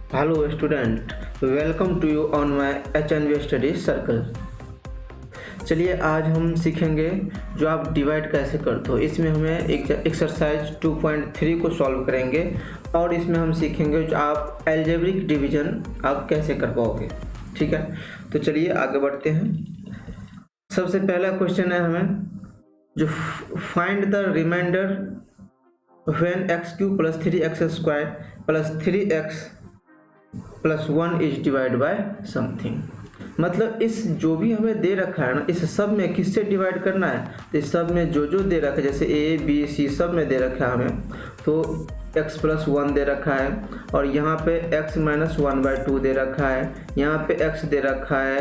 Hello student, welcome to you on my HNV study circle. चलिए आज हम सीखेंगे जो आप डिवाइड कैसे करते हो। इसमें हमें एक एक्सरसाइज 2.3 को सॉल्व करेंगे और इसमें हम सीखेंगे जो आप अलजेब्रिक डिवीजन आप कैसे कर पाओगे। ठीक है, तो चलिए आगे बढ़ते हैं। सबसे पहला क्वेश्चन है हमें जो find the remainder when x³ + 3x² + 3x + 1 is divide by something. मतलब इस जो भी हमें दे रखा है ना, इस सब में किससे डिवाइड करना है। तो इस सब में जो दे रखा है, जैसे A B C सब में दे रखा है हमें, तो x + 1 दे रखा है और यहाँ पे x - 1/2 दे रखा है, यहाँ पे x दे रखा है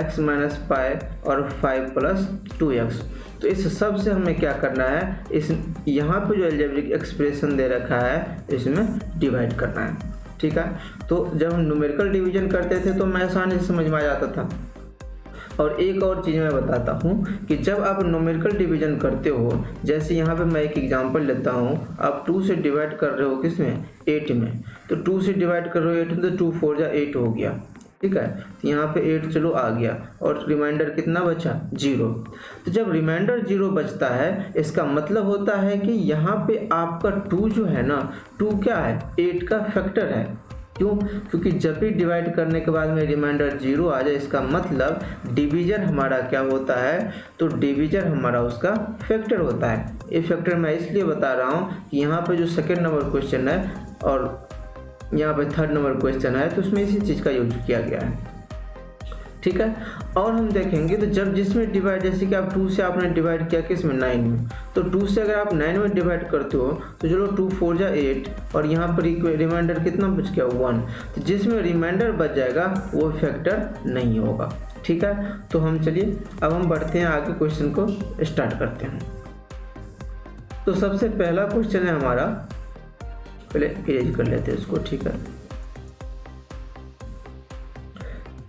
x - पाई और 5 + 2x। तो इस सब से हमें क्या करना है, इस यहाँ पे जो अलजेब्रिक एक्सप्रेशन दे रखा है इसमें डिवाइड करना है। ठीक है, तो जब हम न्यूमेरिकल डिवीजन करते थे तो मैं आसानी से समझ में आ जाता था। और एक और चीज़ मैं बताता हूँ कि जब आप न्यूमेरिकल डिवीजन करते हो, जैसे यहाँ पे मैं एक एग्जांपल लेता हूँ, आप 2 से डिवाइड कर रहे हो किसमें, 8 में। तो 2 से डिवाइड कर रहे हो 8 में, तो 2 4 जा 8 हो गया। ठीक है, तो यहाँ पे 8 चलो आ गया और रिमाइंडर कितना बचा, 0। तो जब रिमाइंडर 0 बचता है, इसका मतलब होता है कि यहाँ पे आपका 2 जो है ना, 2 क्या है, 8 का फैक्टर है। क्यों? क्योंकि जब भी डिवाइड करने के बाद में रिमाइंडर 0 आ जाए, इसका मतलब डिवीजन हमारा क्या होता है, तो डिवीजन हमारा उसका फैक्टर होता है। ये फैक्टर मैं इसलिए बता रहा हूँ कि यहाँ पे जो सेकेंड नंबर क्वेश्चन है और यहाँ पे थर्ड नंबर क्वेश्चन है, तो उसमें इसी चीज़ का यूज किया गया है। ठीक है, और हम देखेंगे तो जब जिसमें डिवाइड, जैसे कि आप 2 से आपने डिवाइड किया किस में, 9 में, तो 2 से अगर आप 9 में डिवाइड करते हो तो चलो 2 4 जा 8 और यहाँ पर रिमाइंडर कितना बच गया, 1। तो जिसमें रिमाइंडर बच जाएगा वो फैक्टर नहीं होगा। ठीक है, तो हम चलिए अब हम बढ़ते हैं आगे, क्वेश्चन को स्टार्ट करते हैं। तो सबसे पहला क्वेश्चन है हमारा, पहले इरेज कर लेते हैं इसको। ठीक है,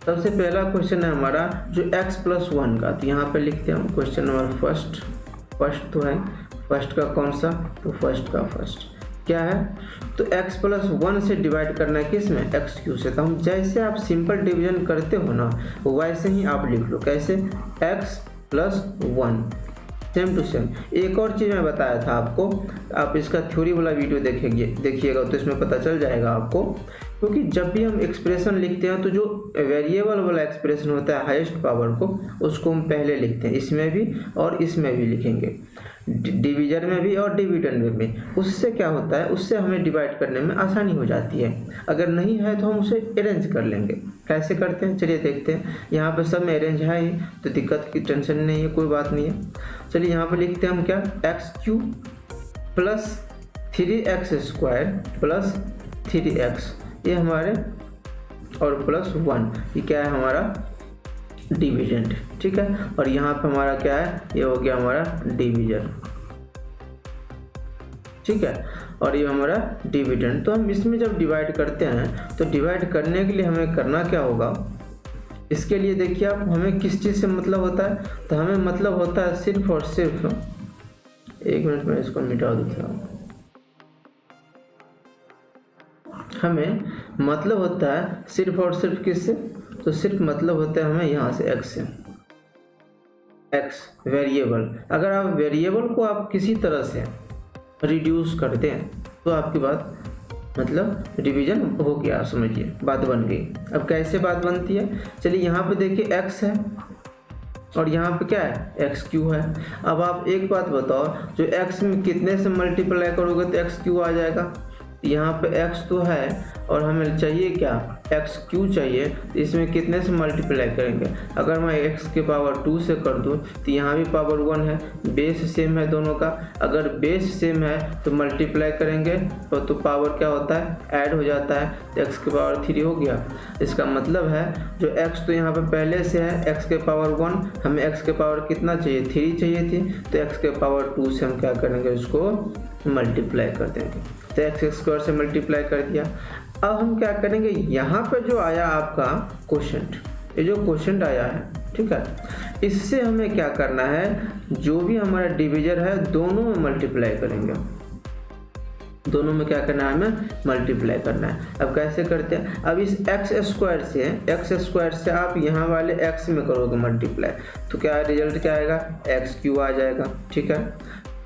सबसे पहला क्वेश्चन है हमारा जो x + 1 का, तो यहाँ पे लिखते हैं हम क्वेश्चन नंबर फर्स्ट तो है, फर्स्ट का कौन सा, तो फर्स्ट का फर्स्ट क्या है, तो x + 1 से डिवाइड करना है किस में, x³ से। तो हम जैसे आप सिंपल डिवीजन करते हो ना, वैसे ही आप लिख लो, कैसे, x + 1 सेम टू सेम। एक और चीज़ मैं बताया था आपको, आप इसका थ्योरी वाला वीडियो देखिएगा तो इसमें पता चल जाएगा आपको। क्योंकि जब भी हम एक्सप्रेशन लिखते हैं तो जो वेरिएबल वाला एक्सप्रेशन होता है हाईएस्ट पावर को, उसको हम पहले लिखते हैं, इसमें भी और इसमें भी लिखेंगे, डिवीजन में भी और डिविडेंड में भी। उससे क्या होता है, उससे हमें डिवाइड करने में आसानी हो जाती है। अगर नहीं है तो हम उसे अरेंज कर लेंगे। कैसे करते हैं चलिए देखते हैं। यहाँ पर सब में अरेंज है ही, तो दिक्कत की टेंशन नहीं है, कोई बात नहीं है। चलिए यहाँ पर लिखते हैं हम क्या, x³ + 3x² + 3x, ये हमारे और +1, ये क्या है हमारा डिविडेंड। ठीक है, और यहाँ पे हमारा क्या है, ये हो गया हमारा डिवीजन। ठीक है, और ये हमारा डिविडेंड। तो हम इसमें जब डिवाइड करते हैं तो डिवाइड करने के लिए हमें करना क्या होगा, इसके लिए देखिए आप, हमें किस चीज़ से मतलब होता है, तो हमें मतलब होता है सिर्फ और सिर्फ, एक मिनट में इसको मिटा देता हूँ, हमें मतलब होता है सिर्फ और सिर्फ किससे, तो सिर्फ मतलब होता है हमें यहाँ से x से, x वेरिएबल। अगर आप वेरिएबल को आप किसी तरह से रिड्यूस करते हैं तो आपकी बात मतलब डिवीजन हो गया, समझिए बात बन गई। अब कैसे बात बनती है, चलिए यहाँ पे देखिए x है और यहाँ पे क्या है, x³ है। अब आप एक बात बताओ, जो x में कितने से मल्टीप्लाई करोगे तो x³ आ जाएगा। यहाँ पे x तो है और हमें चाहिए क्या, x³ चाहिए, तो इसमें कितने से मल्टीप्लाई करेंगे। अगर मैं x के पावर 2 से कर दूँ तो यहाँ भी पावर 1 है, बेस सेम है दोनों का। अगर बेस सेम है तो मल्टीप्लाई करेंगे तो पावर क्या होता है, ऐड हो जाता है, तो x के पावर 3 हो गया। इसका मतलब है जो x तो यहाँ पे पहले से है, x के पावर 1, हमें x के पावर कितना चाहिए, 3 चाहिए थी, तो x के पावर 2 से हम क्या करेंगे, उसको मल्टीप्लाई कर देंगे। तो x² से मल्टीप्लाई कर दिया। अब हम क्या करेंगे, यहाँ पे जो आया आपका क्वोशंट, ये जो क्वोशंट आया है, ठीक है, इससे हमें क्या करना है, जो भी हमारा डिवीजर है दोनों में मल्टीप्लाई करेंगे। दोनों में क्या करना है, हमें मल्टीप्लाई करना है। अब कैसे करते हैं, अब इस एक्स स्क्वायर से आप यहाँ वाले x में करोगे मल्टीप्लाई, तो क्या रिजल्ट क्या आएगा, एक्स क्यू आ जाएगा। ठीक है,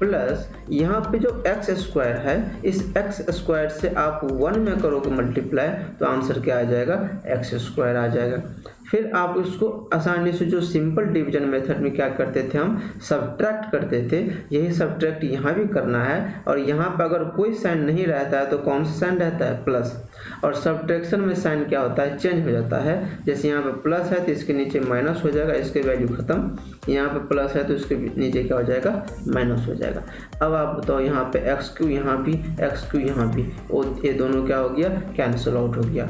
प्लस यहाँ पे जो एक्स स्क्वायर है, इस एक्स स्क्वायर से आप 1 में करोगे मल्टीप्लाई, तो आंसर क्या आ जाएगा, एक्स स्क्वायर आ जाएगा। फिर आप इसको आसानी से जो सिंपल डिवीजन मेथड में क्या करते थे, हम सब्ट्रैक्ट करते थे, यही सब्ट्रैक्ट यहाँ भी करना है। और यहाँ पर अगर कोई साइन नहीं रहता है तो कौन सा साइन रहता है, प्लस। और सब्ट्रैक्शन में साइन क्या होता है, चेंज हो जाता है। जैसे यहाँ पे प्लस है तो इसके नीचे माइनस हो जाएगा, इसके वैल्यू खत्म। यहाँ पे प्लस है तो इसके नीचे क्या हो जाएगा, माइनस हो जाएगा। अब आप बताओ, यहाँ पे एक्स क्यू यहाँ भी, एक्स क्यू यहाँ भी, और ये दोनों क्या हो गया, कैंसिल आउट हो गया।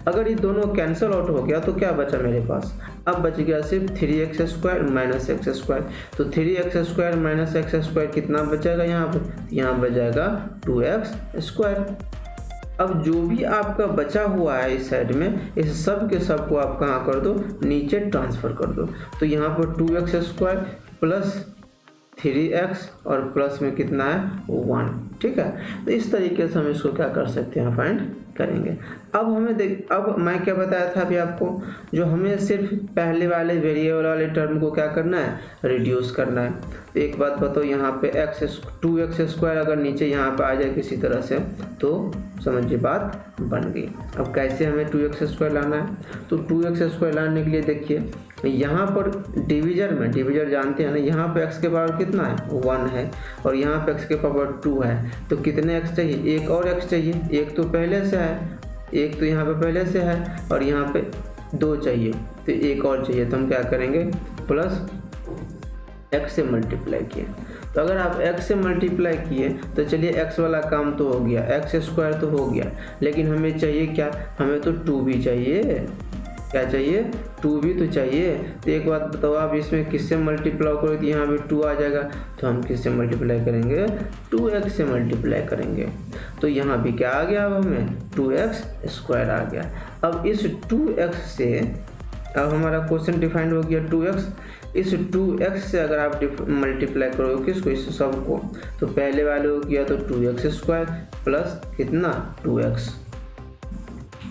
अगर ये दोनों कैंसिल आउट हो गया तो क्या बचा मेरे पास, अब बच गया सिर्फ 3x² माइनस एक्स स्क्वायर। तो 3x² माइनस एक्स स्क्वायर कितना बचेगा, यहाँ बच जाएगा 2x²। अब जो भी आपका बचा हुआ है इस साइड में, इस सब के सब को आप कहाँ कर दो, नीचे ट्रांसफ़र कर दो। तो यहाँ पर 2x² प्लस 3x और प्लस में कितना है, 1। ठीक है, तो इस तरीके से हम इसको क्या कर सकते हैं, फाइंड करेंगे। अब हमें अब मैं क्या बताया था अभी आपको, जो हमें सिर्फ पहले वाले वेरिएबल वाले टर्म को क्या करना है, रिड्यूस करना है। तो एक बात बताओ, यहाँ पे 2x² अगर नीचे यहाँ पे आ जाए किसी तरह से, तो समझिए बात बन गई। अब कैसे हमें 2x² लाना है, तो 2x² लाने के लिए देखिए, यहाँ पर डिवीजर जानते हैं ना, यहाँ पे x के पावर कितना है, 1 है, और यहाँ पे x के पावर 2 है। तो कितने x चाहिए, एक और x चाहिए, एक तो पहले से है, एक तो यहाँ पे पहले से है, और यहाँ पे 2 चाहिए, तो एक और चाहिए। तो हम क्या करेंगे, प्लस x से मल्टीप्लाई किए। तो अगर आप x से मल्टीप्लाई किए तो चलिए x वाला काम तो हो गया, x² तो हो गया, लेकिन हमें चाहिए क्या, हमें तो 2 भी चाहिए। क्या चाहिए, 2 भी तो चाहिए। तो एक बात बताओ, आप इसमें किससे मल्टीप्लाई करोगे तो यहाँ भी 2 आ जाएगा। तो हम किससे मल्टीप्लाई करेंगे, 2x से मल्टीप्लाई करेंगे। तो यहाँ भी क्या आ गया, अब हमें 2x² आ गया। अब इस 2x से, अब हमारा क्वेश्चन डिफाइंड हो गया 2x। इस 2x से अगर आप मल्टीप्लाई करोगे किसको, इस सब को, तो पहले वाले को किया तो 2x² प्लस कितना, 2x।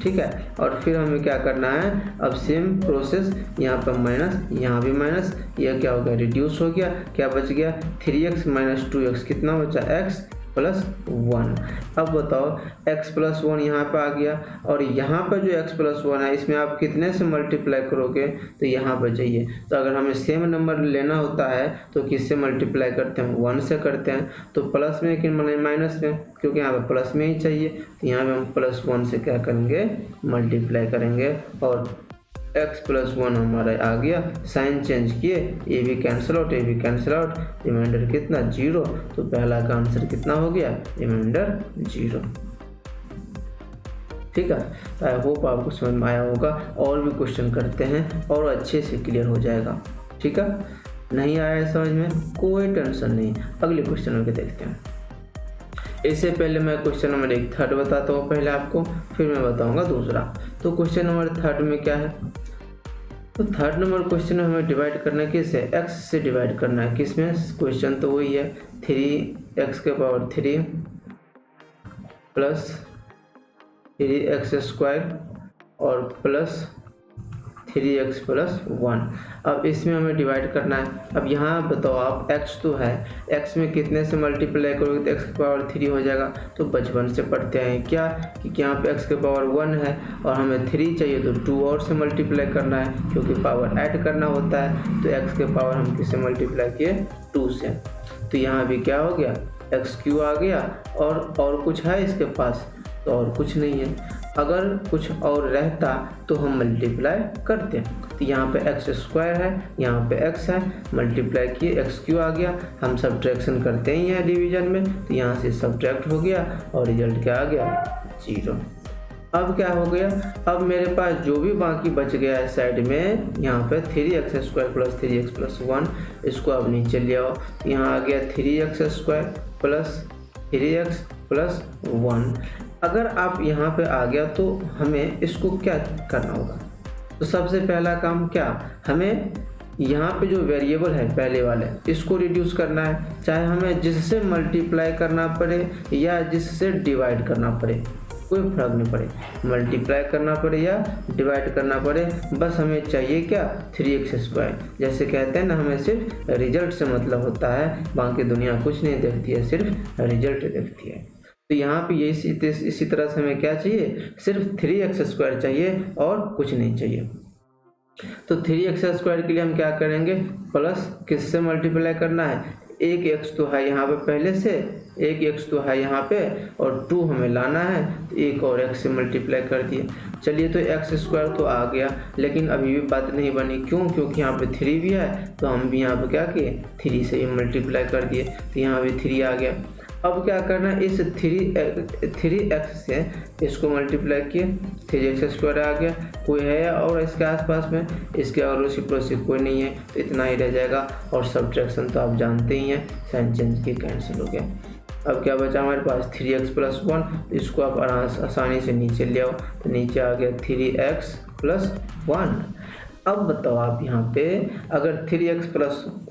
ठीक है, और फिर हमें क्या करना है, अब सेम प्रोसेस, यहाँ पर माइनस, यहाँ भी माइनस, यह क्या हो गया, रिड्यूस हो गया। क्या बच गया, 3x माइनस 2x कितना बचा, x प्लस 1। अब बताओ x प्लस 1 यहाँ पे आ गया, और यहाँ पर जो x प्लस 1 है, इसमें आप कितने से मल्टीप्लाई करोगे, तो यहाँ पर चाहिए। तो अगर हमें सेम नंबर लेना होता है तो किससे मल्टीप्लाई करते हैं, 1 से करते हैं। तो प्लस में कि माइनस में, क्योंकि यहाँ पे प्लस में ही चाहिए, तो यहाँ पे हम प्लस 1 से क्या करेंगे, मल्टीप्लाई करेंगे, और x प्लस 1 हमारा आ गया। साइन चेंज किए, ये भी कैंसिल आउट, ये भी कैंसिल आउट, रिमाइंडर कितना, 0। तो पहला का आंसर कितना हो गया, रिमाइंडर 0। ठीक है, तो आई होप आपको समझ में आया होगा। और भी क्वेश्चन करते हैं और अच्छे से क्लियर हो जाएगा। ठीक है, नहीं आया समझ में, कोई टेंशन नहीं, अगले क्वेश्चन में देखते हैं। इससे पहले मैं क्वेश्चन नंबर 3 बताता हूँ पहले आपको, फिर मैं बताऊंगा दूसरा। तो क्वेश्चन नंबर 3 में क्या है, तो 3 नंबर क्वेश्चन में हमें डिवाइड करना है, किससे, x से डिवाइड करना है। किसमें, क्वेश्चन तो वही है, 3x के पावर 3 प्लस 3x² और प्लस 3x प्लस 1। अब इसमें हमें डिवाइड करना है। अब यहाँ बताओ आप, x तो है, x में कितने से मल्टीप्लाई करोगे तो x के पावर 3 हो जाएगा। तो बचपन से पढ़ते हैं क्या कि यहाँ पे x के पावर 1 है और हमें 3 चाहिए, तो 2 और से मल्टीप्लाई करना है, क्योंकि पावर ऐड करना होता है। तो x के पावर हम किससे मल्टीप्लाई किए, 2 से। तो यहाँ भी क्या हो गया, x³ आ गया, और कुछ है इसके पास, तो और कुछ नहीं है। अगर कुछ और रहता तो हम मल्टीप्लाई करते। तो यहाँ पे x² है, यहाँ पे x है, मल्टीप्लाई किए, x³ आ गया। हम सब्ट्रैक्शन करते ही हैं डिवीजन में, तो यहाँ से सब्ट्रैक्ट हो गया और रिजल्ट क्या आ गया, 0। अब क्या हो गया, अब मेरे पास जो भी बाकी बच गया है साइड में, यहाँ पे 3x² प्लस 3x प्लस 1, इसको अब नीचे ले आओ। यहाँ आ गया 3x² प्लस 3x प्लस 1। अगर आप यहाँ पे आ गया तो हमें इसको क्या करना होगा, तो सबसे पहला काम क्या, हमें यहाँ पे जो वेरिएबल है पहले वाले इसको रिड्यूस करना है, चाहे हमें जिससे मल्टीप्लाई करना पड़े या जिससे डिवाइड करना पड़े, कोई फर्क नहीं पड़े, मल्टीप्लाई करना पड़े या डिवाइड करना पड़े, बस हमें चाहिए क्या 3x²। जैसे कहते हैं ना, हमें सिर्फ रिजल्ट से मतलब होता है, बाकी दुनिया कुछ नहीं देखती है, सिर्फ रिजल्ट देखती है। तो यहाँ पे ये इसी तरह से हमें क्या चाहिए, सिर्फ 3x² चाहिए और कुछ नहीं चाहिए। तो 3x² के लिए हम क्या करेंगे, प्लस किससे मल्टीप्लाई करना है, एक x तो है यहाँ पे पहले से, एक x तो है यहाँ पे और 2 हमें लाना है, तो एक और x से मल्टीप्लाई कर दिए। चलिए तो x² तो आ गया, लेकिन अभी भी बात नहीं बनी, क्यों, क्योंकि यहाँ पे 3 भी है, तो हम भी यहाँ पे क्या किए 3 से ही मल्टीप्लाई कर दिए, तो यहाँ भी 3 आ गया। अब क्या करना है, इस 3x से इसको मल्टीप्लाई किए, 3x² आ गया, कोई है और इसके आसपास में, इसके और रेसिप्रोसिट कोई नहीं है, तो इतना ही रह जाएगा। और सब्ट्रैक्शन तो आप जानते ही हैं, साइन चेंज के कैंसिल हो गया। अब क्या बचा हमारे पास 3x + 1, इसको आप आसानी से नीचे ले आओ, तो नीचे आ गया 3x + 1। अब बताओ आप यहाँ पे अगर 3x +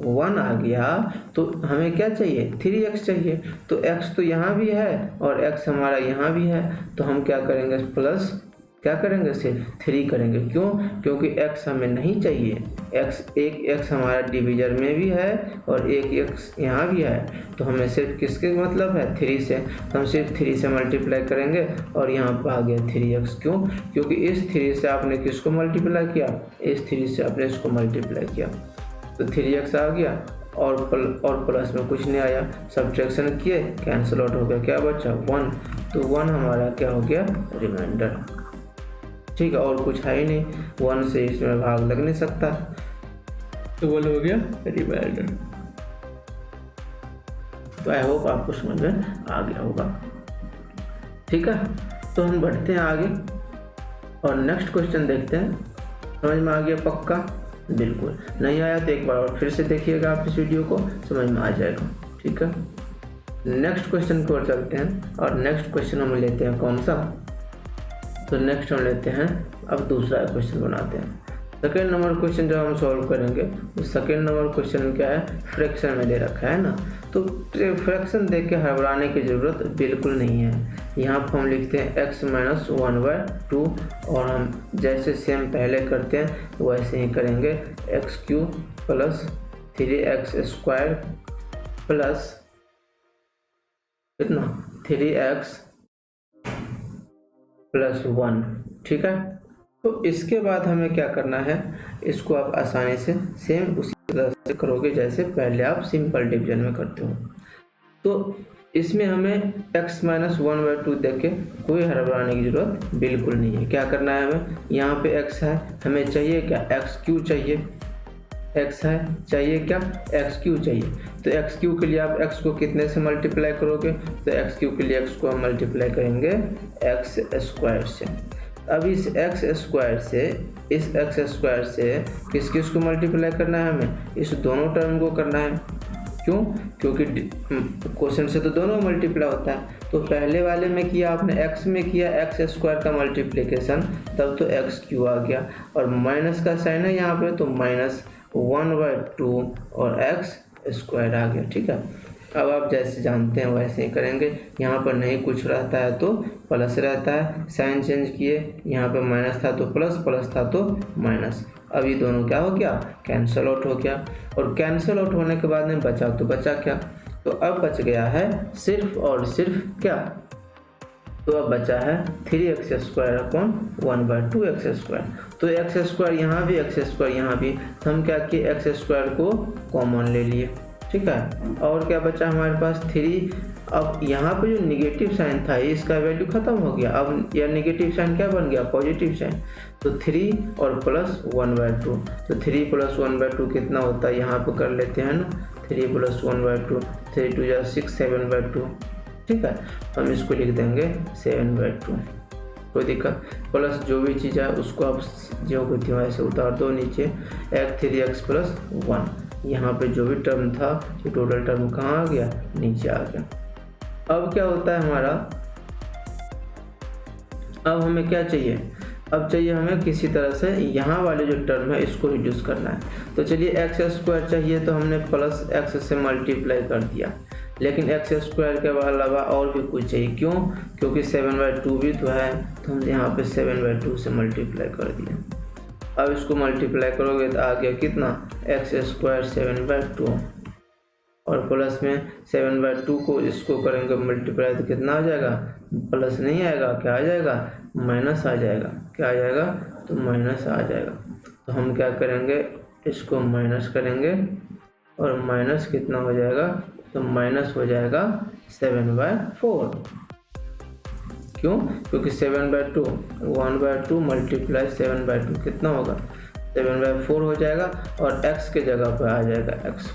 1 आ गया तो हमें क्या चाहिए 3x चाहिए, तो x तो यहाँ भी है और x हमारा यहाँ भी है, तो हम क्या करेंगे प्लस क्या करेंगे सिर्फ 3 करेंगे। क्यों, क्योंकि x हमें नहीं चाहिए, एक x हमारा डिवीजर में भी है और एक x यहाँ भी है, तो हमें सिर्फ किसके मतलब है 3 से, तो हम सिर्फ 3 से मल्टीप्लाई करेंगे और यहाँ पर आ गया 3x। क्यों, क्योंकि इस 3 से आपने किसको मल्टीप्लाई किया, इस 3 से आपने इसको मल्टीप्लाई किया, तो 3x आ गया और प्लस में कुछ नहीं आया, सब्ट्रैक्शन किए कैंसिल आउट हो गया, क्या बचा 1, तो 1 हमारा क्या हो गया रिमाइंडर। ठीक है, और कुछ है ही नहीं, 1 से इसमें भाग लग नहीं सकता, तो 1 हो गया रिमाइंडर। तो आई होप आपको समझ में आ गया होगा। ठीक है, तो हम बढ़ते हैं आगे और नेक्स्ट क्वेश्चन देखते हैं। समझ में आ गया पक्का? बिल्कुल, नहीं आया तो एक बार और फिर से देखिएगा, आप इस वीडियो को समझ में आ जाएगा। ठीक है, नेक्स्ट क्वेश्चन की ओर चलते हैं और नेक्स्ट क्वेश्चन हम लेते हैं कौन सा, तो नेक्स्ट हम लेते हैं अब दूसरा क्वेश्चन बनाते हैं। सेकेंड नंबर क्वेश्चन जब हम सॉल्व करेंगे तो सेकेंड नंबर क्वेश्चन क्या है, फ्रैक्शन में दे रखा है ना, तो फ्रैक्शन देख के घबराने की ज़रूरत बिल्कुल नहीं है। यहाँ पर हम लिखते हैं x - 1/2 और हम जैसे सेम पहले करते हैं वैसे ही करेंगे, x³ + 3x² प्लस कितना 3x + 1। ठीक है, तो इसके बाद हमें क्या करना है, इसको आप आसानी से सेम उसी तरह से करोगे जैसे पहले आप सिंपल डिवीजन में करते हो। तो इसमें हमें x - 1/2 देख के कोई हड़बड़ाने की ज़रूरत बिल्कुल नहीं है। क्या करना है हमें, यहाँ पे x है, हमें चाहिए क्या x³ चाहिए, x है चाहिए क्या x³ चाहिए, तो x³ के लिए आप x को कितने से मल्टीप्लाई करोगे, तो x³ के लिए x को हम मल्टीप्लाई करेंगे x² से। अब इस x² से इस x² से किस किस को मल्टीप्लाई करना है, हमें इस दोनों टर्म को करना है। क्यों, क्योंकि क्वेश्चन से तो दोनों मल्टीप्लाई होता है, तो पहले वाले में किया आपने x में किया x² का मल्टीप्लिकेशन, तब तो x³ आ गया और माइनस का साइन है यहाँ पे, तो -1/2 और x² आ गया। ठीक है, अब आप जैसे जानते हैं वैसे ही करेंगे, यहाँ पर नहीं कुछ रहता है तो प्लस रहता है, साइन चेंज किए, यहाँ पे माइनस था तो प्लस, प्लस था तो माइनस, अब ये दोनों क्या हो गया कैंसिल आउट हो गया। और कैंसिल आउट होने के बाद में बचा तो बचा क्या, तो अब बच गया है सिर्फ और सिर्फ क्या, तो अब बचा है 3x² / 1/2x²। तो x² यहाँ भी x² यहाँ भी, तो हम क्या किए x² को कॉमन ले लिए। ठीक है, और क्या बचा हमारे पास 3। अब यहाँ पे जो निगेटिव साइन था इसका वैल्यू खत्म हो गया, अब यह निगेटिव साइन क्या बन गया पॉजिटिव साइन, तो 3 और प्लस 1/2, तो 3 + 1/2 कितना होता है यहाँ पे कर लेते हैं ना, 3 + 1/2, 3 × 2 = 6, 7/2। ठीक है, हम इसको लिख देंगे 7/2, कोई दिक्कत, प्लस जो भी चीज़ है उसको आप जो को थी वैसे उतार दो नीचे, 3x + 1, यहाँ पे जो भी टर्म था ये टोटल टर्म कहाँ आ गया नीचे आ गया। अब क्या होता है हमारा, अब हमें क्या चाहिए, अब चाहिए हमें किसी तरह से यहाँ वाले जो टर्म है इसको रिड्यूस करना है। तो चलिए एक्स स्क्वायर चाहिए तो हमने प्लस एक्स से मल्टीप्लाई कर दिया, लेकिन एक्स स्क्वायर के अलावा और भी कुछ चाहिए। क्यों? क्योंकि 7/2 भी तो है, तो हम यहाँ पे 7/2 से मल्टीप्लाई कर दिए। अब इसको मल्टीप्लाई करोगे तो आ गया कितना, एक्स स्क्वायर 7/2 और प्लस में 7/2 को इसको करेंगे मल्टीप्लाई तो कितना आ जाएगा, प्लस नहीं आएगा, क्या आ जाएगा, माइनस आ जाएगा। क्या आ जाएगा, तो माइनस आ जाएगा। तो हम क्या करेंगे, इसको माइनस करेंगे और माइनस कितना हो जाएगा, तो माइनस हो जाएगा 7/4। क्यों? क्योंकि 7/2 1/2 मल्टीप्लाई 7/2 कितना होगा, 7/4 हो जाएगा और x के जगह पर आ जाएगा x।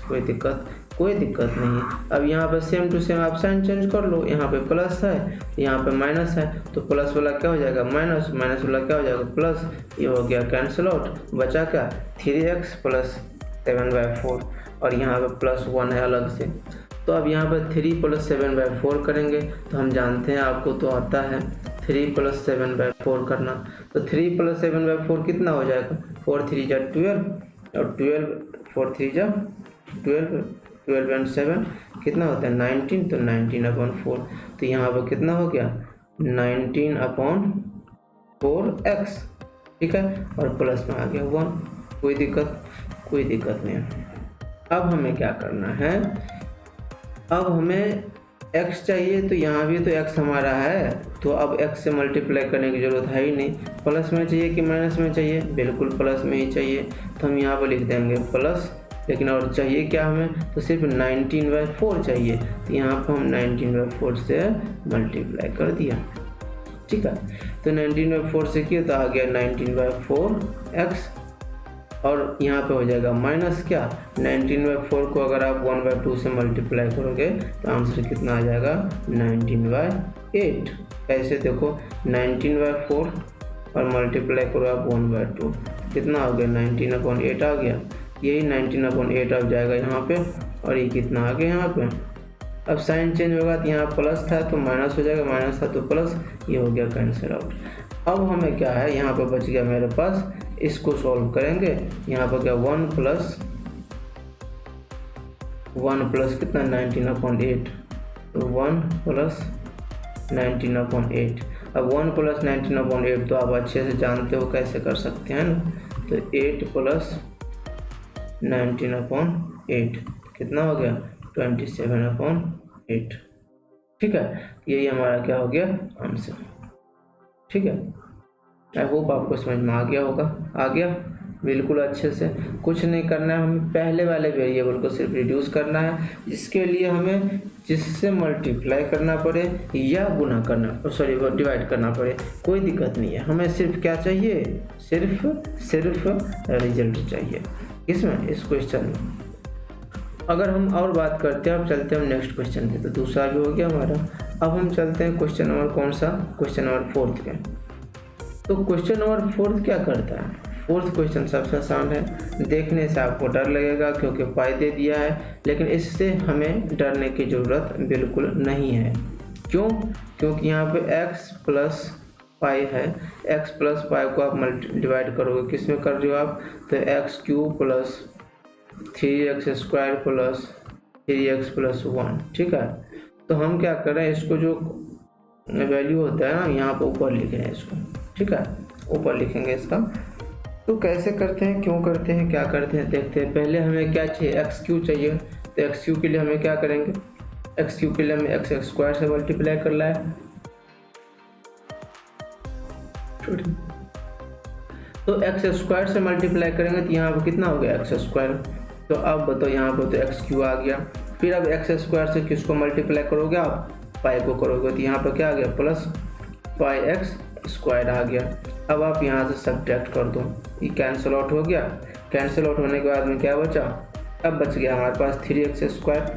कोई दिक्कत नहीं है। अब यहाँ पे सेम टू सेम आप साइन चेंज कर लो, यहाँ पे प्लस है यहाँ पे माइनस है, तो प्लस वाला क्या हो जाएगा माइनस, माइनस वाला क्या हो जाएगा प्लस, ये हो गया कैंसिल आउट। बचा क्या, 3x प्लस 7/4 और यहाँ पे +1 है अलग से। तो अब यहाँ पर 3 + 7/4 करेंगे तो हम जानते हैं, आपको तो आता है 3 + 7/4 करना। तो 3 + 7/4 कितना हो जाएगा, 4 3 जा 12 और 12 4 3 जा 12, 12 and 7 कितना होता है 19, तो 19/4। तो यहाँ पर कितना हो गया 19/4x, ठीक है, और प्लस में आ गया 1। कोई दिक्कत नहीं है। अब हमें क्या करना है, अब हमें x चाहिए, तो यहाँ भी तो x हमारा है, तो अब x से मल्टीप्लाई करने की ज़रूरत है ही नहीं। प्लस में चाहिए कि माइनस में चाहिए, बिल्कुल प्लस में ही चाहिए, तो हम यहाँ पर लिख देंगे प्लस। लेकिन और चाहिए क्या हमें, तो सिर्फ 19/4 चाहिए, तो यहाँ पर हम 19/4 से मल्टीप्लाई कर दिया, ठीक है। तो 19/4 से किया तो आ गया 19/4x और यहाँ पे हो जाएगा माइनस क्या, 19/4 को अगर आप 1/2 से मल्टीप्लाई करोगे तो आंसर कितना आ जाएगा 19/8। ऐसे देखो 19/4 और मल्टीप्लाई करो आप 1/2, कितना हो गया 19/8 आ गया। यही 19/8 अब जाएगा यहाँ पे और ये कितना आ गया यहाँ पे। अब साइन चेंज होगा तो यहाँ प्लस था तो माइनस हो जाएगा, माइनस था तो प्लस, ये हो गया कैंसिल आउट। अब हमें क्या है, यहाँ पे बच गया मेरे पास, इसको सॉल्व करेंगे। यहाँ पर क्या 1 प्लस कितना 19/8, तो 1 + 19/8। अब 1 + 19/8 तो आप अच्छे से जानते हो कैसे कर सकते हैं ना, तो 8 + 19/8 कितना हो गया 27/8, ठीक है। यही हमारा क्या हो गया आंसर, ठीक है। आई होप आपको समझ में आ गया होगा, आ गया बिल्कुल अच्छे से। कुछ नहीं करना है, हमें पहले वाले वेरिएबल को सिर्फ रिड्यूस करना है, जिसके लिए हमें जिससे मल्टीप्लाई करना पड़े या गुना करना, सॉरी डिवाइड करना पड़े, कोई दिक्कत नहीं है। हमें सिर्फ क्या चाहिए, सिर्फ रिजल्ट चाहिए। इसमें इस क्वेश्चन में अगर हम और बात करते हैं, अब चलते हैं हम नेक्स्ट क्वेश्चन पे। तो दूसरा भी हो गया हमारा। अब हम चलते हैं क्वेश्चन नंबर कौन सा, क्वेश्चन नंबर 4 पे। तो क्वेश्चन नंबर 4 क्या करता है, 4th क्वेश्चन सबसे आसान है। देखने से आपको डर लगेगा क्योंकि पाई दे दिया है, लेकिन इससे हमें डरने की ज़रूरत बिल्कुल नहीं है। क्यों? क्योंकि यहाँ पे x + पाई है, x + पाई को आप डिवाइड करोगे, किस में कर रहे हो आप, तो x³ + 3x² + 3x + 1, ठीक है। तो हम क्या कर रहे हैं, इसको जो वैल्यू होता है ना यहाँ पर ऊपर लिख रहे हैं इसको, ठीक है, ऊपर लिखेंगे इसका। तो कैसे करते हैं, क्यों करते हैं, क्या करते हैं, देखते हैं। पहले हमें क्या चाहिए, x³ चाहिए, तो x³ के लिए हमें क्या करेंगे, x³ के लिए हमें x² से मल्टीप्लाई करना है। तो x² से मल्टीप्लाई करेंगे तो यहाँ पर कितना हो गया x²। तो अब बताओ यहाँ पर तो x³ आ गया। फिर अब x² से किसको मल्टीप्लाई करोगे आप, पाई को करोगे, तो यहाँ पर क्या आ गया प्लस πx² आ गया। अब आप यहाँ से सब्ट्रैक्ट कर दो, ये कैंसिल आउट हो गया। कैंसिल आउट होने के बाद में क्या बचा, अब बच गया हमारे पास 3x²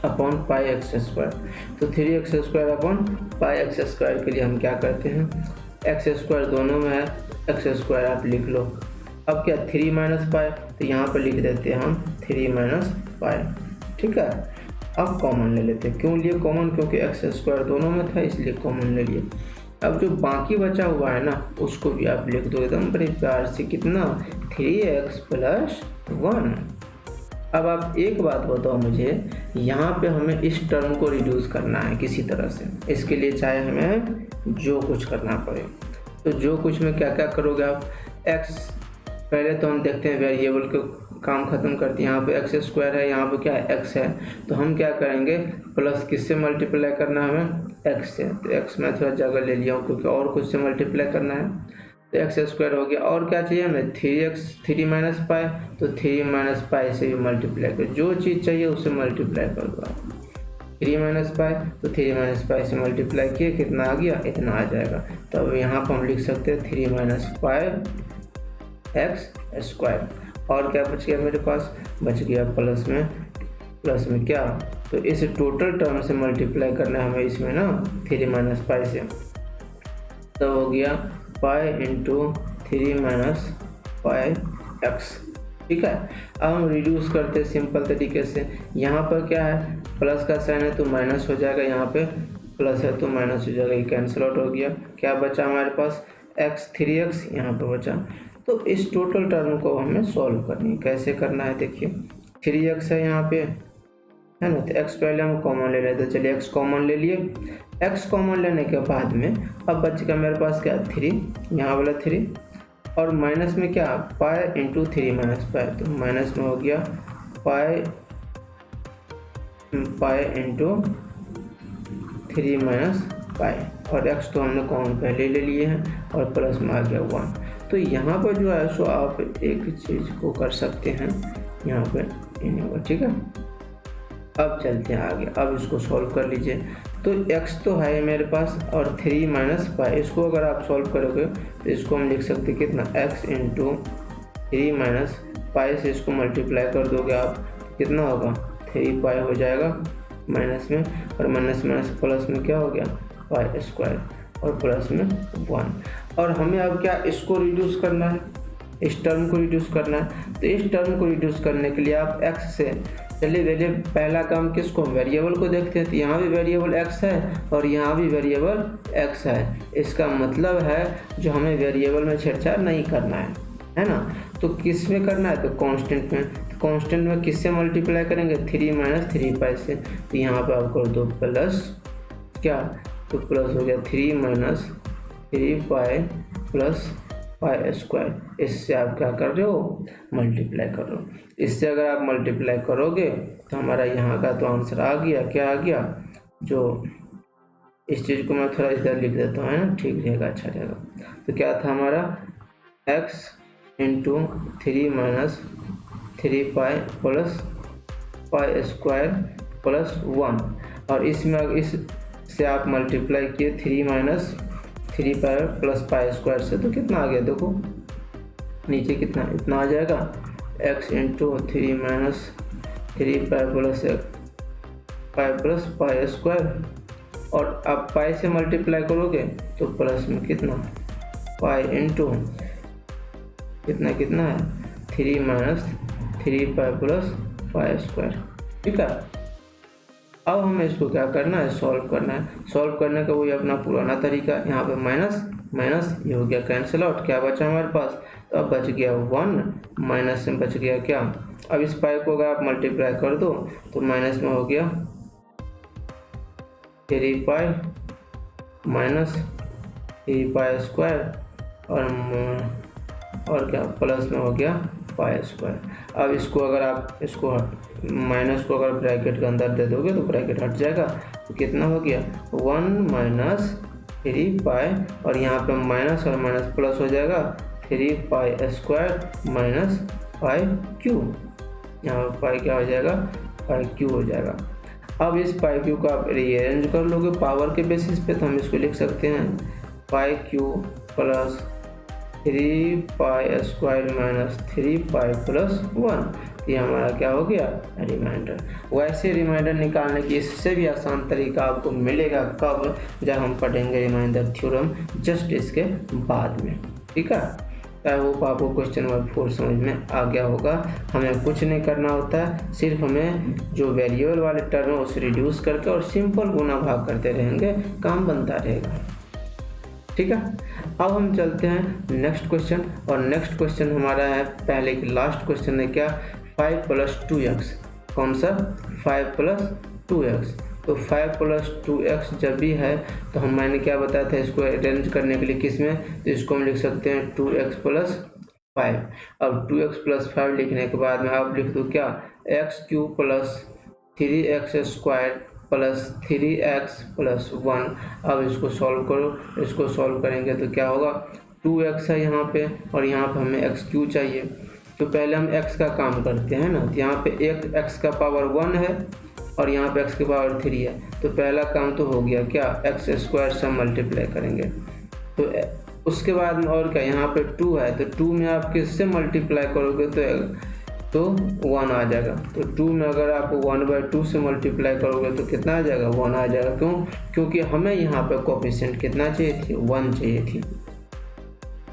अपॉन πx²। तो 3x² अपॉन πx² के लिए हम क्या करते हैं, x² दोनों में है, x² आप लिख लो। अब क्या 3 - पाई, तो यहाँ पर लिख देते हैं हम 3 - पाई, ठीक है। अब कॉमन ले लेते हैं। क्यों लिए कॉमन, क्योंकि x² दोनों में था इसलिए कॉमन ले लिए। अब जो बाकी बचा हुआ है ना उसको भी आप लिख दो एकदम बड़े प्यार से, कितना 3x + 1। अब आप एक बात बताओ मुझे, यहाँ पे हमें इस टर्म को रिड्यूस करना है किसी तरह से। इसके लिए चाहे हमें जो कुछ करना पड़े, तो जो कुछ में क्या क्या करोगे आप, x, पहले तो हम देखते हैं वेरिएबल को काम खत्म करते हैं। यहाँ पे x² है, यहाँ पे क्या है x है, तो हम क्या करेंगे प्लस किससे मल्टीप्लाई करना है हमें, x से। तो x में थोड़ा जगह ले लिया हूँ क्योंकि और कुछ से मल्टीप्लाई करना है, तो x² हो गया। और क्या चाहिए हमें 3x, 3 - पाई, तो 3 - पाई से भी मल्टीप्लाई करो, जो चीज़ चाहिए उससे मल्टीप्लाई कर दो आप। 3 - पाई, तो 3 - पाई से मल्टीप्लाई किए, कितना आ गया, इतना आ जाएगा। तो अब यहाँ पर हम लिख सकते हैं 3 - पाई x²। और क्या बच गया मेरे पास, बच गया प्लस में क्या, तो इस टोटल टर्म से मल्टीप्लाई करना है हमें इसमें ना 3 - पाई से, तो हो गया पाई × 3 - पाई x। ठीक है, अब हम रिड्यूस करते हैं सिंपल तरीके से। यहाँ पर क्या है, प्लस का साइन है तो माइनस हो जाएगा, यहाँ पे प्लस है तो माइनस हो जाएगा, ये कैंसिल आउट हो गया। क्या बचा हमारे पास x, 3x यहाँ पे बचा। तो इस टोटल टर्म को हमें सॉल्व करनी है। कैसे करना है देखिए, 3x है यहाँ पे, है ना, तो x पहले हम कॉमन ले लेते हैं। चलिए x कॉमन ले लिए, x कॉमन लेने के बाद में अब बच गया मेरे पास क्या, 3, यहाँ वाला 3, और माइनस में क्या, पाई × 3 - पाई, तो माइनस में हो गया पाई × 3 - पाई, और x तो हमने कॉमन पहले ले लिए हैं, और प्लस में आ गया 1। तो यहाँ पर जो है सो आप एक चीज़ को कर सकते हैं, यहाँ पे इन होगा। ठीक है, अब चलते हैं आगे, अब इसको सॉल्व कर लीजिए। तो x तो है मेरे पास, और 3 - पाई, इसको अगर आप सॉल्व करोगे तो इसको हम लिख सकते हैं कितना, x × 3 - पाई से इसको मल्टीप्लाई कर दोगे आप, कितना होगा 3 पाई हो जाएगा माइनस में, और माइनस प्लस में क्या हो गया पाई², और प्लस में 1। और हमें अब क्या इसको रिड्यूस करना है, इस टर्म को रिड्यूस करना है। तो इस टर्म को रिड्यूस करने के लिए आप x से, चलिए पहला काम किसको, वेरिएबल को देखते हैं। तो यहाँ भी वेरिएबल x है और यहाँ भी वेरिएबल x है। इसका मतलब है जो हमें वेरिएबल में छेड़छाड़ नहीं करना है ना। तो किस में करना है, तो कांस्टेंट में। तो कांस्टेंट में किससे मल्टीप्लाई करेंगे, 3 - 3 पाई से। तो यहाँ पे आप कर दो प्लस क्या, तो प्लस हो गया 3 - 3 पाई + पाई²। इससे आप क्या कर रहे हो, मल्टीप्लाई कर रहे हो। इससे अगर आप मल्टीप्लाई करोगे तो हमारा यहाँ का तो आंसर आ गया, क्या आ गया, जो इस चीज़ को मैं थोड़ा इधर लिख देता हूँ, है ना, ठीक रहेगा, अच्छा रहेगा। तो क्या था हमारा x × 3 - 3 पाई + पाई² + 1, और इसमें इससे आप मल्टीप्लाई किए 3 - 3 पाई + पाई² से, तो कितना आ गया देखो, नीचे कितना, इतना आ जाएगा, x × 3 - 3 पाई + पाई², और आप पाई से मल्टीप्लाई करोगे तो प्लस में कितना, पाई × कितना है 3 - 3 पाई + पाई²। ठीक है, अब हमें इसको क्या करना है, सॉल्व करना है। सॉल्व करने का वही अपना पुराना तरीका, यहाँ पे माइनस ये हो गया कैंसिल आउट। क्या बचा हमारे पास, तो अब बच गया 1, माइनस में बच गया क्या, अब इस पाई को अगर आप मल्टीप्लाई कर दो तो माइनस में हो गया 3 पाई - 3 पाई², और क्या प्लस में हो गया पाई²। अब इसको अगर आप माइनस को अगर ब्रैकेट के अंदर दे दोगे तो ब्रैकेट हट जाएगा, तो कितना हो गया 1 - 3 पाई, और यहाँ पे माइनस और माइनस प्लस हो जाएगा 3 पाई² - पाई²। यहाँ पर पाई क्या हो जाएगा, पाई³ हो जाएगा। अब इस पाई³ को आप रीअरेंज कर लोगे पावर के बेसिस पे, तो हम इसको लिख सकते हैं पाई³ + 3 पाई² - 3 पाई + 1। ये हमारा क्या हो गया, रिमाइंडर। वैसे रिमाइंडर निकालने की इससे भी आसान तरीका आपको मिलेगा कब, जब हम पढ़ेंगे रिमाइंडर थ्योरम जस्ट इसके बाद में। ठीक है, आई होप आपको क्वेश्चन नंबर 4 समझ में आ गया होगा। हमें कुछ नहीं करना होता है, सिर्फ हमें जो वेरिएबल वाले टर्म है उसे रिड्यूस करके और सिंपल गुना भाग करते रहेंगे, काम बनता रहेगा। ठीक है। अब हम चलते हैं नेक्स्ट क्वेश्चन, और नेक्स्ट क्वेश्चन हमारा है पहले की लास्ट क्वेश्चन है क्या, 5 + 2x। कौन सा, 5 + 2x। तो 5 + 2x जब भी है तो मैंने क्या बताया था, इसको अरेंज करने के लिए किस में, तो इसको हम लिख सकते हैं 2x + 5। अब 2x + 5 लिखने के बाद में आप लिख दो क्या, x³ + 3x² + 3x + 1। अब इसको सॉल्व करो, इसको सॉल्व करेंगे तो क्या होगा, 2x है यहाँ पे और यहाँ पे हमें x³ चाहिए। तो पहले हम x का काम करते हैं ना, तो यहाँ पे एक x का पावर 1 है और यहाँ पे x की पावर 3 है। तो पहला काम तो हो गया क्या, x² से मल्टीप्लाई करेंगे। तो उसके बाद में और क्या, यहाँ पे 2 है तो 2 में आप किससे मल्टीप्लाई करोगे तो 1 आ जाएगा। तो 2 में अगर आप 1/2 से मल्टीप्लाई करोगे तो कितना आ जाएगा, 1 आ जाएगा। क्यों, क्योंकि हमें यहाँ पे कोफिशिएंट कितना चाहिए थी, 1 चाहिए थी।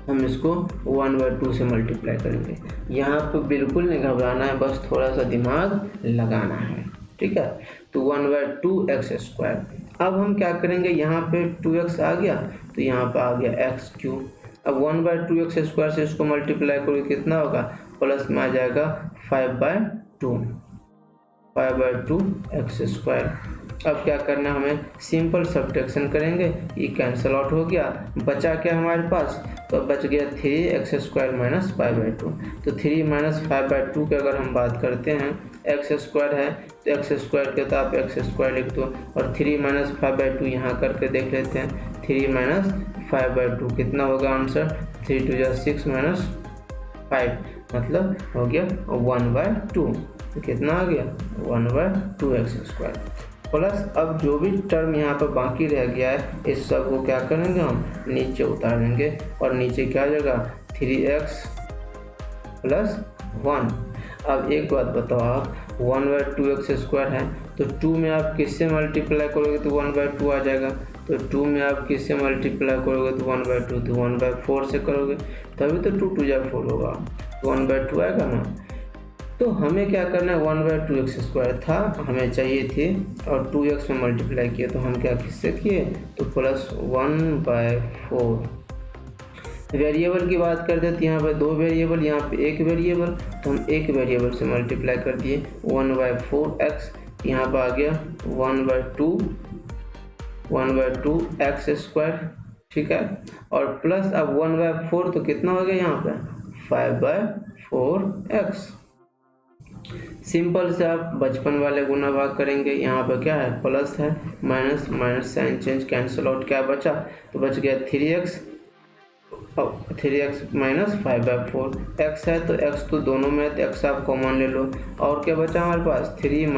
हम इसको 1/2 से मल्टीप्लाई करेंगे। यहाँ पे बिल्कुल नहीं घबराना है, बस थोड़ा सा दिमाग लगाना है, ठीक है। तो 1/2x²। अब हम क्या करेंगे, यहाँ पे 2x आ गया तो यहाँ पे आ गया x³। अब 1/2x² से इसको मल्टीप्लाई करोगे कितना होगा, प्लस में आ जाएगा 5/2 5/2x²। अब क्या करना, हमें सिंपल सब्ट्रैक्शन करेंगे, ये कैंसिल आउट हो गया, बचा क्या हमारे पास, तो बच गया 3x² - 5/2। तो 3 - 5/2 की अगर हम बात करते हैं, x² है तो x² के तो आप x² लिख दो, और 3 - 5/2 यहाँ करके देख लेते हैं। 3 - 5/2 कितना होगा आंसर, 3 × 2 = 6 - 5 मतलब हो गया 1/2। तो कितना आ गया, 1/2x²। प्लस अब जो भी टर्म यहाँ पर बाकी रह गया है, इस सब को क्या करेंगे, हम नीचे उतारेंगे और नीचे क्या आ जाएगा, 3x + 1। अब एक बात बताओ आप, 1/2x² है तो 2 में आप किससे मल्टीप्लाई करोगे तो 1/2 आ जाएगा। तो 2 में आप किससे मल्टीप्लाई करोगे तो 1/2, तो 1/4 से करोगे तभी तो 2 × 2 = 4 होगा, तो 1/2 आएगा ना। तो हमें क्या करना है, 1/2x² था हमें चाहिए थे और 2x में मल्टीप्लाई किए, तो हम क्या किससे किए, तो +1/4। वेरिएबल की बात करते हैं तो यहाँ पे 2 वेरिएबल, यहाँ पे 1 वेरिएबल, तो हम 1 वेरिएबल से मल्टीप्लाई कर दिए। 1/4x यहाँ पर आ गया 1/2x², ठीक है। और प्लस अब 1/4 तो कितना हो गया यहाँ पे, 5/4x। सिंपल से आप बचपन वाले गुना भाग करेंगे, यहाँ पर क्या है, प्लस है, minus, minus sign change, cancel out, क्या बचा, तो बच गया 3x - 5/4। x है तो x तो दोनों में है तो x आप कॉमन ले लो, और क्या बचा हमारे पास, 3 -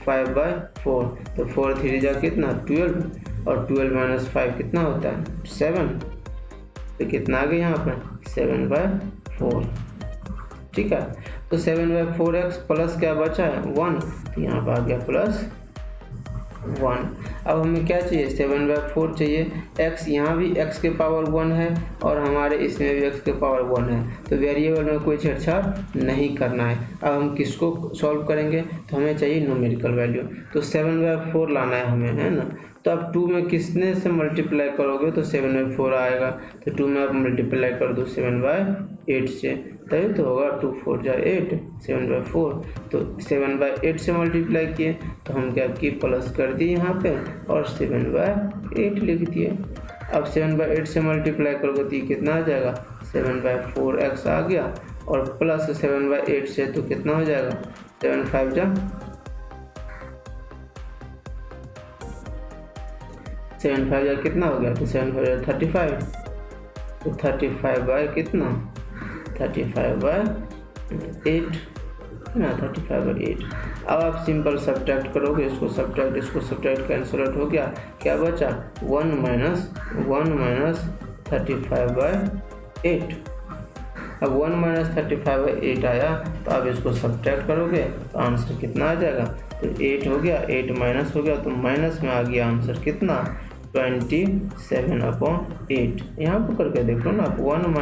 5/4। तो 4 3 जा कितना, 12, और 12 - 5 कितना होता है, 7। तो कितना आ गया यहाँ पर, 7/4, ठीक है। तो 7/4x प्लस क्या बचा है, 1, तो यहाँ पर आ गया +1। अब हमें क्या चाहिए, 7/4 चाहिए। x यहाँ भी x के पावर 1 है और हमारे इसमें भी x के पावर 1 है, तो वेरिएबल में कोई छेड़छाड़ नहीं करना है। अब हम किसको सॉल्व करेंगे, तो हमें चाहिए न्यूमेरिकल वैल्यू, तो 7/4 लाना है हमें, है ना। तो अब 2 में किसने से मल्टीप्लाई करोगे तो 7/4 आएगा, तो 2 में आप मल्टीप्लाई कर दो 7/8 से, तभी तो होगा, 2 4 = 8, 7/4। तो 7/8 से मल्टीप्लाई किए तो हम क्या किए, प्लस कर दिए यहाँ पे और 7/8 लिख दिए। अब 7/8 से मल्टीप्लाई करोगे तो ये कितना आ जाएगा, 7/4x आ गया, और प्लस 7/8 से तो कितना हो जाएगा, 7 5 = 7 5 कितना हो गया, तो 7 5 = 35। तो 35 कितना, 35/8 ना, 35/8। अब आप सिंपल सब्ट्रैक्ट करोगे, इसको सब्ट्रैक्ट, इसको सब्ट्रैक्ट, कैंसिल आउट हो गया, क्या बचा, 1 - 35/8। अब 1 - 35/8 आया, तो अब इसको सब्ट्रैक्ट करोगे तो आंसर कितना आ जाएगा, तो 8 हो गया, 8 माइनस हो गया तो माइनस में आ गया आंसर कितना, 27/8। यहाँ पर करके देख लो ना आप, 1 -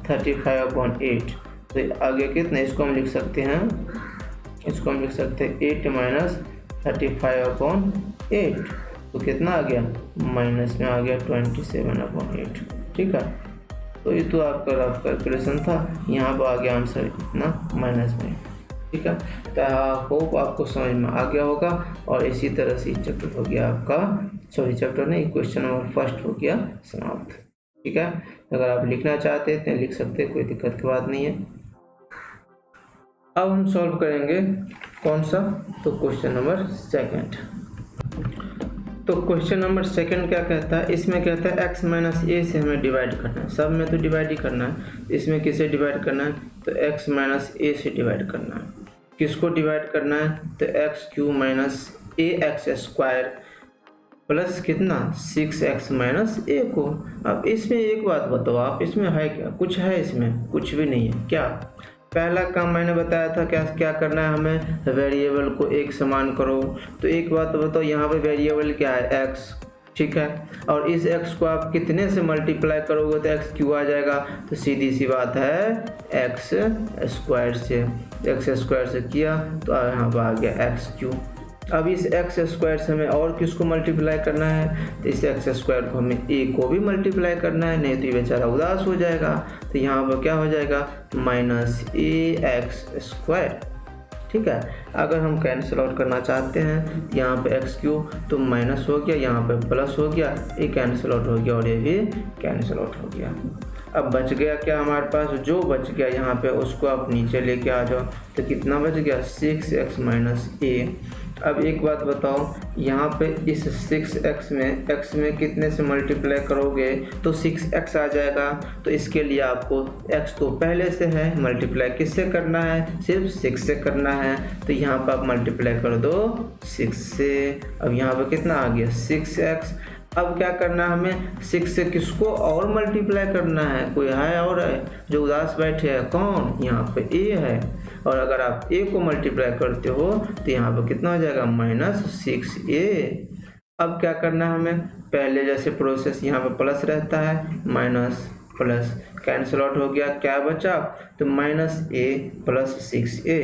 35/8, तो आगे कितना, इसको हम लिख सकते हैं, इसको हम लिख सकते हैं 8 - 35/8। तो तो कितना आ गया, माइनस में आ गया 27/8। ठीक है, तो ये तो आपका रफ कैलकुलेशन था, यहाँ पर आ गया आंसर कितना, माइनस में। ठीक है, तो आई होप आपको समझ में आ गया होगा। और इसी तरह से चैप्टर हो गया आपका, सॉरी चैप्टर नहीं, क्वेश्चन नंबर फर्स्ट हो गया समाप्त। ठीक है, अगर आप लिखना चाहते हैं तो लिख सकते हैं, कोई दिक्कत की बात नहीं है। अब हम सॉल्व करेंगे कौन सा, तो क्वेश्चन नंबर सेकंड। तो क्वेश्चन नंबर सेकंड क्या कहता है, इसमें कहता है x माइनस ए से हमें डिवाइड करना है, सब में तो डिवाइड ही करना है, इसमें किसे डिवाइड करना है, तो x माइनस ए से डिवाइड करना है। किसको डिवाइड करना है, तो एक्स क्यू माइनस ए एक्स स्क्वायर प्लस कितना 6x माइनस ए को। अब इसमें एक बात बताओ आप, इसमें है क्या, कुछ है इसमें, कुछ भी नहीं है। क्या पहला काम मैंने बताया था, क्या करना है हमें, वेरिएबल को एक समान करो। तो एक बात बताओ, यहाँ पे वेरिएबल क्या है, x। ठीक है, और इस x को आप कितने से मल्टीप्लाई करोगे तो एक्स क्यू आ जाएगा। तो सीधी सी बात है, एक्स स्क्वायर से किया तो यहाँ पर आ गया एक्स क्यू। अब इस एक्स स्क्वायर से हमें और किसको मल्टीप्लाई करना है, तो इस एक्स स्क्वायर को हमें ए को भी मल्टीप्लाई करना है, नहीं तो ये बेचारा उदास हो जाएगा। तो यहाँ पर क्या हो जाएगा, माइनस ए एक्स स्क्वायर। ठीक है, अगर हम कैंसिल आउट करना चाहते हैं, यहाँ पे एक्स क्यू तो माइनस हो गया, यहाँ पे प्लस हो गया, ये कैंसिल आउट हो गया और ये भी कैंसिल आउट हो गया। अब बच गया क्या हमारे पास, जो बच गया यहाँ पे उसको आप नीचे लेके आ जाओ, तो कितना बच गया, 6x माइनस ए। अब एक बात बताओ, यहाँ पे इस 6x में x में कितने से मल्टीप्लाई करोगे तो 6x आ जाएगा। तो इसके लिए आपको x तो पहले से है, मल्टीप्लाई किससे करना है, सिर्फ 6 से करना है। तो यहाँ पर आप मल्टीप्लाई कर दो 6 से। अब यहाँ पे कितना आ गया, 6x। अब क्या करना है हमें, 6 से किसको और मल्टीप्लाई करना है, कोई है और है जो उदास बैठे है, कौन, यहाँ पे a है। और अगर आप a को मल्टीप्लाई करते हो तो यहाँ पर कितना हो जाएगा, माइनस 6a। अब क्या करना है हमें, पहले जैसे प्रोसेस, यहाँ पे प्लस रहता है, माइनस प्लस कैंसिल आउट हो गया, क्या बचा, तो minus a plus 6a,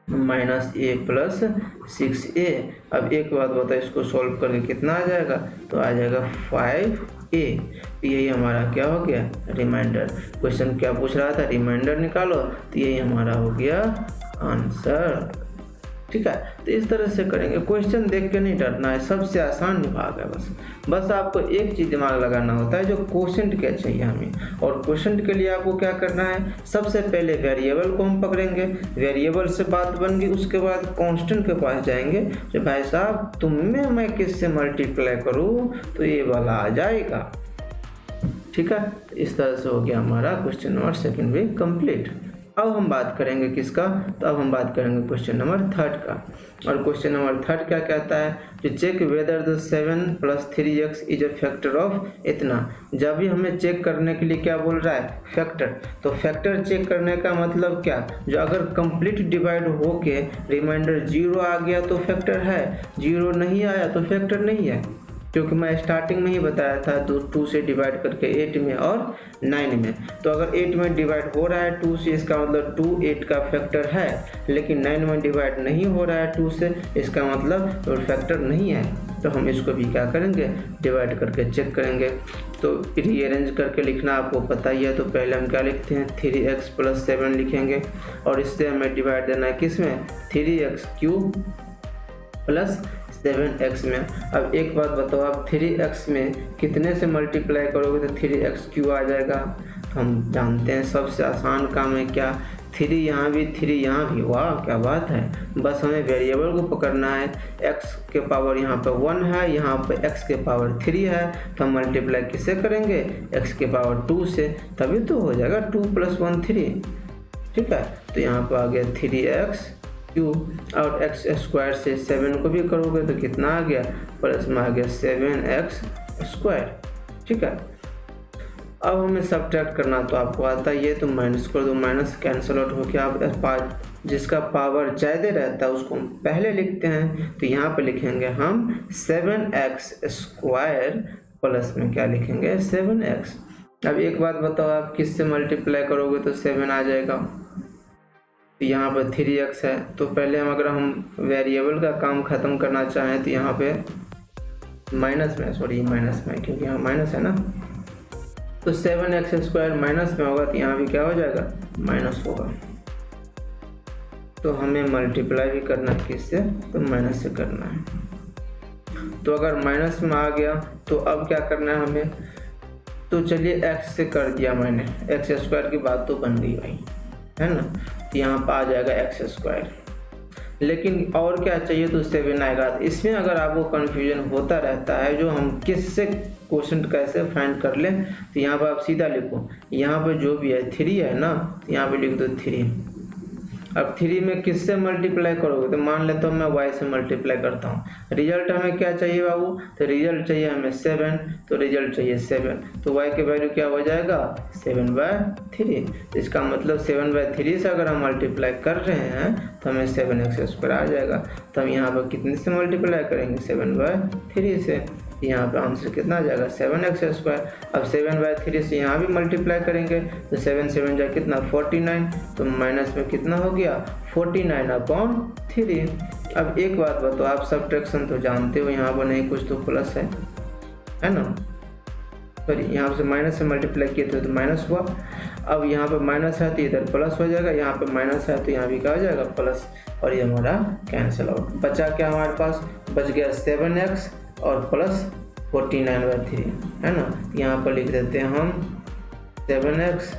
minus A plus 6a। अब एक बात बताओ, इसको सॉल्व करके कितना आ जाएगा, तो आ जाएगा 5a। यही हमारा क्या हो गया, रिमाइंडर। क्वेश्चन क्या पूछ रहा था, रिमाइंडर निकालो, तो यही हमारा हो गया आंसर। ठीक है, तो इस तरह से करेंगे, क्वेश्चन देख के नहीं डरना है, सबसे आसान विभाग है। बस आपको एक चीज़ दिमाग लगाना होता है, जो क्वोशेंट क्या चाहिए हमें। और क्वोशेंट के लिए आपको क्या करना है, सबसे पहले वेरिएबल को हम पकड़ेंगे, वेरिएबल से बात बन गई, उसके बाद कांस्टेंट के पास जाएंगे, तो भाई साहब तुम में मैं किससे मल्टीप्लाई करूँ तो ये वाला आ जाएगा। ठीक है, इस तरह से हो गया हमारा क्वेश्चन नंबर सेकंड भी कंप्लीट। अब हम बात करेंगे किसका, तो अब हम बात करेंगे क्वेश्चन नंबर थर्ड का। और क्वेश्चन नंबर थर्ड क्या कहता है, जो check whether the 7 + 3x is a factor of इतना। जब भी हमें चेक करने के लिए क्या बोल रहा है, फैक्टर। तो फैक्टर चेक करने का मतलब क्या, जो अगर कंप्लीट डिवाइड होके रिमाइंडर 0 आ गया तो फैक्टर है, 0 नहीं आया तो फैक्टर नहीं है। क्योंकि मैं स्टार्टिंग में ही बताया था 2 से डिवाइड करके 8 में और 9 में। तो अगर 8 में डिवाइड हो रहा है 2 से, इसका मतलब 2 8 का फैक्टर है, लेकिन 9 में डिवाइड नहीं हो रहा है 2 से, इसका मतलब फैक्टर नहीं है। तो हम इसको भी क्या करेंगे, डिवाइड करके चेक करेंगे। तो रीअरेंज करके लिखना आपको पता ही है। तो पहले हम क्या लिखते हैं, 3x + 7 लिखेंगे, और इससे हमें डिवाइड देना है किस में, 3x³ + 7x में। अब एक बात बताओ, आप 3x में कितने से मल्टीप्लाई करोगे तो 3x³ आ जाएगा। तो हम जानते हैं सबसे आसान काम है क्या, 3 यहाँ भी 3 यहाँ भी, वाह क्या बात है। बस हमें वेरिएबल को पकड़ना है, x के पावर यहाँ पे 1 है, यहाँ पे x के पावर 3 है, तो हम मल्टीप्लाई किससे करेंगे, x के पावर 2 से, तभी तो हो जाएगा 2 + 1 3। ठीक है, तो यहाँ पर आ गया 3x और x स्क्वायर से 7 को भी करोगे तो कितना आ गया, प्लस में आ गया 7x²। ठीक है, अब हमें सब्ट्रैक्ट करना तो आपको आता ही है, तो माइनस कर दो, माइनस कैंसिल आउट हो गया। आप जिसका पावर ज़्यादा रहता है उसको हम पहले लिखते हैं, तो यहाँ पे लिखेंगे हम 7x² प्लस में क्या लिखेंगे, 7x। अब एक बात बताओ, आप किससे मल्टीप्लाई करोगे तो 7 आ जाएगा। तो यहाँ पर 3x है, तो पहले हम अगर हम वेरिएबल का काम ख़त्म करना चाहें तो यहाँ पे माइनस में, सॉरी माइनस में, क्योंकि यहाँ माइनस है ना, तो 7x² माइनस में होगा तो यहाँ भी क्या हो जाएगा, माइनस होगा। तो हमें मल्टीप्लाई भी करना है किससे, तो माइनस से करना है। तो अगर माइनस में आ गया तो अब क्या करना है हमें, तो चलिए x से कर दिया मैंने, x² की बात तो बन गई भाई, है ना, तो यहाँ पर आ जाएगा x²। लेकिन और क्या चाहिए, तो 7 आएगा। इसमें अगर आपको कन्फ्यूजन होता रहता है जो हम किससे क्वेश्चन कैसे फाइंड कर लें, तो यहाँ पर आप सीधा लिखो, यहाँ पर जो भी है 3 है ना, यहाँ पे लिख दो 3। अब 3 में किससे मल्टीप्लाई करोगे, तो मान लेता हूँ मैं y से मल्टीप्लाई करता हूँ। रिजल्ट हमें क्या चाहिए बाबू, तो रिजल्ट चाहिए हमें 7, तो रिजल्ट चाहिए 7, तो y की वैल्यू क्या हो जाएगा, 7/3। इसका मतलब 7/3 से अगर हम मल्टीप्लाई कर रहे हैं तो हमें 7x² आ जाएगा। तो हम यहाँ पर कितने से मल्टीप्लाई करेंगे, 7/3 से। यहाँ पे आंसर कितना आ जाएगा, 7x²। अब 7/3 से यहाँ भी मल्टीप्लाई करेंगे तो 7 7 जा कितना, 49, तो माइनस में कितना हो गया, 49/3। अब एक बात बताओ, आप सब्ट्रैक्शन तो जानते हो, यहाँ पर नहीं कुछ तो प्लस है ना, सॉरी यहाँ से माइनस से मल्टीप्लाई किए थे तो माइनस हुआ। अब यहाँ पर माइनस है तो इधर प्लस हो जाएगा, यहाँ पर माइनस है तो यहाँ भी क्या हो जाएगा, प्लस, और ये हमारा कैंसिल आउट। बचा क्या हमारे पास, बच गया 7x और प्लस 49/3, है ना। यहाँ पर लिख देते हैं हम 7x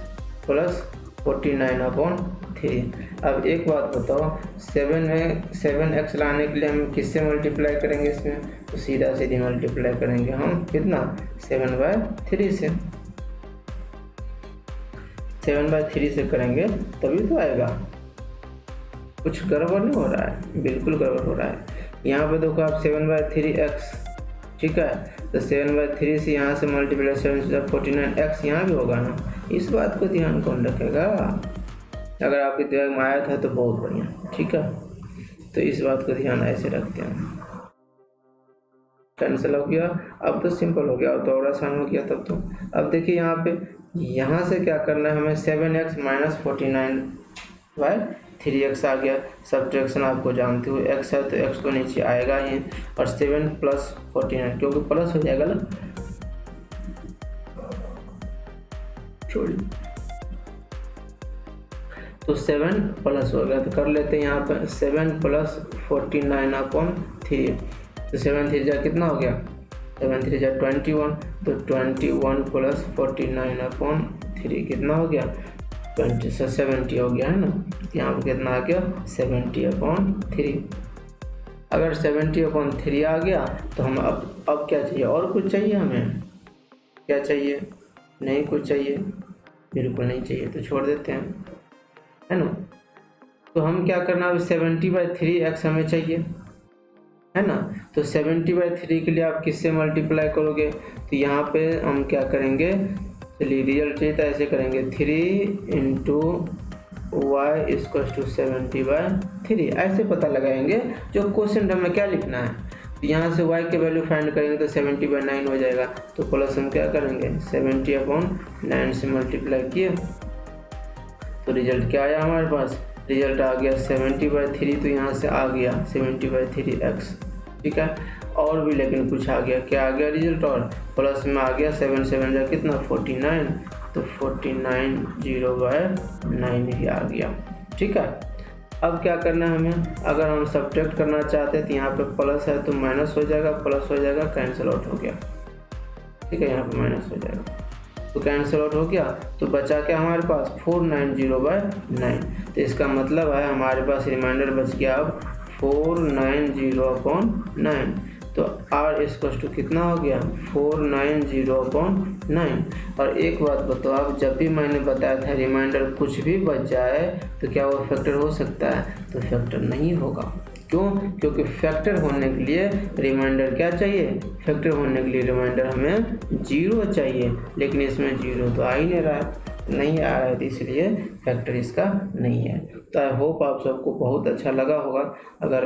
प्लस 49/3। अब एक बात बताओ, 7x लाने के लिए हम किससे मल्टीप्लाई करेंगे, इसमें तो सीधा सीधी मल्टीप्लाई करेंगे हम कितना, 7/3 से। 7/3 से करेंगे तभी तो आएगा, कुछ गड़बड़ नहीं हो रहा है, बिल्कुल गड़बड़ हो रहा है। यहाँ पे देखो आप 7/3x, ठीक है, तो 7/3 से यहाँ से मल्टीप्लाई 7 से 49x यहाँ भी होगा ना, इस बात को ध्यान कौन रखेगा, अगर आपके दिमाग में आया था तो बहुत बढ़िया, ठीक है। तो इस बात को ध्यान ऐसे रखते हैं। कैंसिल हो गया, अब तो सिंपल हो गया, अब तो और आसान हो गया तब तो। अब देखिए यहाँ पे, यहाँ से क्या करना है हमें, 7x माइनस 49/3x आ गया। सब्ट्रैक्शन आपको जानते हो, x है तो x को नीचे आएगा ही, और 7 प्लस 49 क्योंकि प्लस हो जाएगा ना, तो 7 प्लस हो गया, तो कर लेते हैं यहाँ पर 7 प्लस 49/3, तो 7 3 जा कितना हो गया, 7 3 जा 21, तो 21 प्लस 49/3 कितना हो गया, 20 से 70 हो गया, है ना। यहाँ पर कितना आ गया, 70/3। अगर 70/3 आ गया तो हम अब क्या चाहिए, और कुछ चाहिए हमें, क्या चाहिए, नहीं कुछ चाहिए, बिल्कुल नहीं चाहिए, तो छोड़ देते हैं, है ना। तो हम क्या करना, अब 70/3x हमें चाहिए, है ना। तो 70/3 के लिए आप किससे मल्टीप्लाई करोगे, तो यहाँ पे हम क्या करेंगे, चलिए रिजल्ट चाहिए तो ऐसे करेंगे, 3 × y = 70/3, ऐसे पता लगाएंगे। जो क्वेश्चन हमें क्या लिखना है, तो यहाँ से y के वैल्यू फाइंड करेंगे तो 70/9 हो जाएगा, तो प्लस हम क्या करेंगे, 70/9 से मल्टीप्लाई किए तो रिजल्ट क्या आया हमारे पास, रिजल्ट आ गया 70/3, तो यहाँ से आ गया 70/3x, ठीक है। और भी लेकिन कुछ आ गया, क्या आ गया रिजल्ट, और प्लस में आ गया 7 7 जा कितना, 49, तो 49 0/9 ही आ गया, ठीक है। अब क्या करना है हमें, अगर हम सब्ट्रैक्ट करना चाहते हैं तो यहाँ पे प्लस है तो माइनस हो जाएगा, प्लस हो जाएगा, कैंसिल आउट हो गया, ठीक है, यहाँ पे माइनस हो जाएगा, तो कैंसिल आउट हो गया। तो बचा क्या हमारे पास, 490/9, तो इसका मतलब है हमारे पास रिमाइंडर बच गया अब 490/9, तो r कितना हो गया, 490/9। और एक बात बताओ, आप जब भी मैंने बताया था रिमाइंडर कुछ भी बच जाए तो क्या वो फैक्टर हो सकता है, तो फैक्टर नहीं होगा। क्यों, क्योंकि फैक्टर होने के लिए रिमाइंडर क्या चाहिए, फैक्टर होने के लिए रिमाइंडर हमें 0 चाहिए, लेकिन इसमें 0 तो आ ही नहीं रहा है, नहीं आ रहा है, तो इसलिए फैक्टर इसका नहीं है। तो आई होप आप सबको बहुत अच्छा लगा होगा। अगर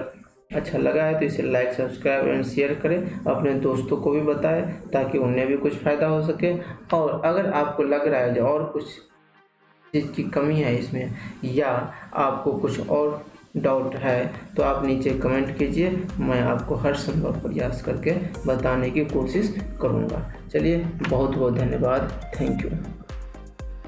अच्छा लगा है तो इसे लाइक, सब्सक्राइब एंड शेयर करें, अपने दोस्तों को भी बताएं ताकि उन्हें भी कुछ फ़ायदा हो सके। और अगर आपको लग रहा है जो और कुछ चीज़ की कमी है इसमें, या आपको कुछ और डाउट है तो आप नीचे कमेंट कीजिए, मैं आपको हर संभव प्रयास करके बताने की कोशिश करूँगा। चलिए बहुत बहुत धन्यवाद, थैंक यू।